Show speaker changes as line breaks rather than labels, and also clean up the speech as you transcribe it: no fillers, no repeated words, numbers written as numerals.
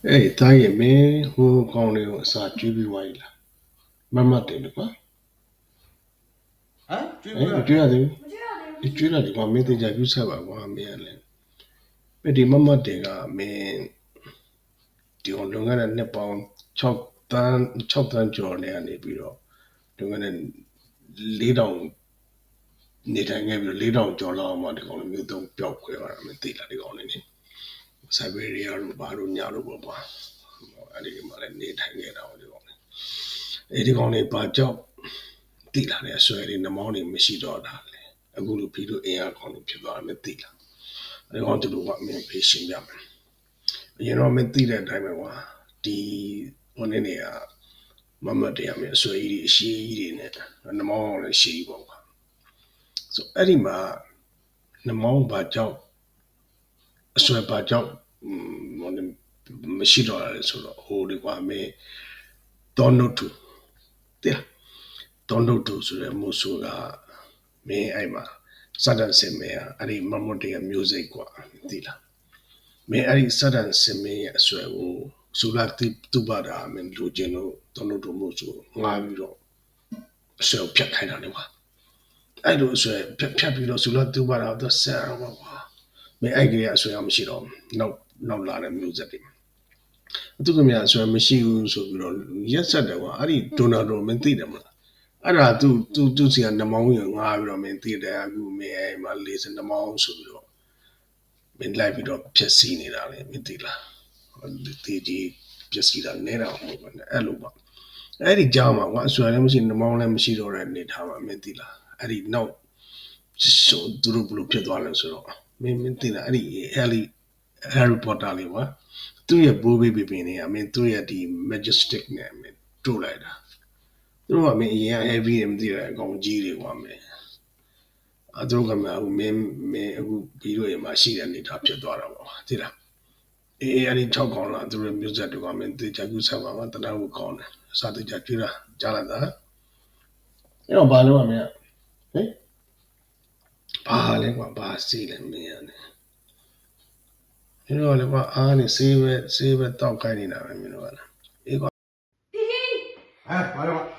哎，咱也没我讲的啥举比完了，慢慢等的吧。
啊，追
哎，我觉得你觉得的话，没得家有啥吧，我没了。没得慢慢等啊，没。ဒီကောင်လွန်ခဲ့တဲ့နှစ်ပေါင်း6တန်းကျော်နေရနေပြီးတော့လွန်ခဲ့တဲ့4000နေထိုင်ခဲ့ပြီးတော့4000ကျော်လောက်မှဒီကောင်မျိုးသုံးပျောက်ခွဲသွားတာမသိလားဒီကောင်လေးနေဆိုက်ဘေရီးယားတို့ဘာလို့ညာလို့ပေါ့ကွာအဲ့ဒီမှာလည်းနေထိုင်ခဲ့တာဒီကောင်လေးအဲ့ဒီကောင်လေးဘာကြောက်သိလားလေအဆွဲလေးနှမောင်းတွေမရှိတော့တာလေအခုလိုပြီးတော့အင်အားကောင်းလို့ဖြစ်သွားတာမသိလားအဲ့ဒီကောင်တို့ကအမြင်ဖေးရှင်းပြမယ်အရင်တော့မသိတဲ့အတိုင်းပဲကွာဒီဟိုနေ့နေကမမတရားမြအဆွေကြီးအရှိကြီးတွေနဲ့နှမောင်းလည်းရှိပေါ့ကွာဆိုအဲ့ဒီမှာနှမောင်းဘာကြောင့်အဆွေဘာကြောင့်မရှိတော့တာလေဆိုတော့ဟိုဒီကွာမင်းတောနုတ်တူတဲ့တောနုတ်တူဆိုတဲ့မို့ဆိုကမင်းအဲ့မှာစဒန်စင်မေအဲ့ဒီမမတရား music ကွာသိလားမင်းအဲ့ဒီစဒန်စင်မေရဲ့အဆွေကိုဆူလာတိတူပါတာမင်းလူချင်းလို့တောနုတ်တူမို့ဆိုငားပြီးတော့အဆွေဖြတ်ခိုင်းတာလေကွာအဲ့လိုအဆွဲဖြတ်ပြီးတော့ဆူလာတူပါတော့ဆက်ရတော့ကွာမင်းအဲ့ကလေးအဆွဲအောင်မရှိတော့နောက်လာတဲ့မျိုးဆက်တွေသူကမြအဆွဲမရှိဘူးဆိုပြီးတော့ရက်ဆက်တယ်ကွာအဲ့ဒီဒိုနာဒိုမင်းသိတယ်မလားအဲ့ဒါသူစီကနှမောင်းရငားပြီးတော့မင်းသိတယ်အခုမင်းအဲ့မှာ40နှမောင်းဆိုပြီးတော့မင်းလိုက်ပြီးတော့ဖြက်စီးနေတာလေမင်းသိလားဒီကြီးဖြက်စီးတာနဲတာမဟုတ်ဘူးနဲ့အဲ့လိုပါအဲ့ဒီကြောင်းမှာကွာအဆွဲလည်းမရှိနှမောင်းလည်းမရှိတော့တဲ့အနေထားမှာမင်းသိလားအဲ့ဒီနောက်ဆိုသူတို့ဘလို့ဖြစ်သွားလဲဆိုတော့မင်းသိလားအဲ့ဒီHarry Potter လေးကွာသူ့ရဲ့ဘိုးဘေးဘေနေကမင်းသူ့ရဲ့ဒီ majestic နဲ့မင်းတို့လိုက်တာသူတို့ကမင်းအရင် heavy တွေမသိတယ်အကောင်ကြီးတွေကွာမင်းအတို့ကမင်းအခုဗီဒီယိုရမှာရှိတဲ့အနေထားဖြစ်သွားတာပေါ့သိလားအေးအဲ့ဒီ6កောင်းလာသူတို့ music တွေကမင်းတေချာကူဆက်ပါမှာတနာကိုကောင်းတယ်စာတေချာကြွေးတာကြားလာတာအဲ့တော့ဘာလို့မင်းဟင်ဘာလဲကွာဘာစီးလဲမင်းရတယ်မင်းတို့ကလည်းကွာအားနေဆေးပဲတောက်ခိုင်းနေတာပဲမင်းတို့ကလည်းအေးကွာ
啊，完了。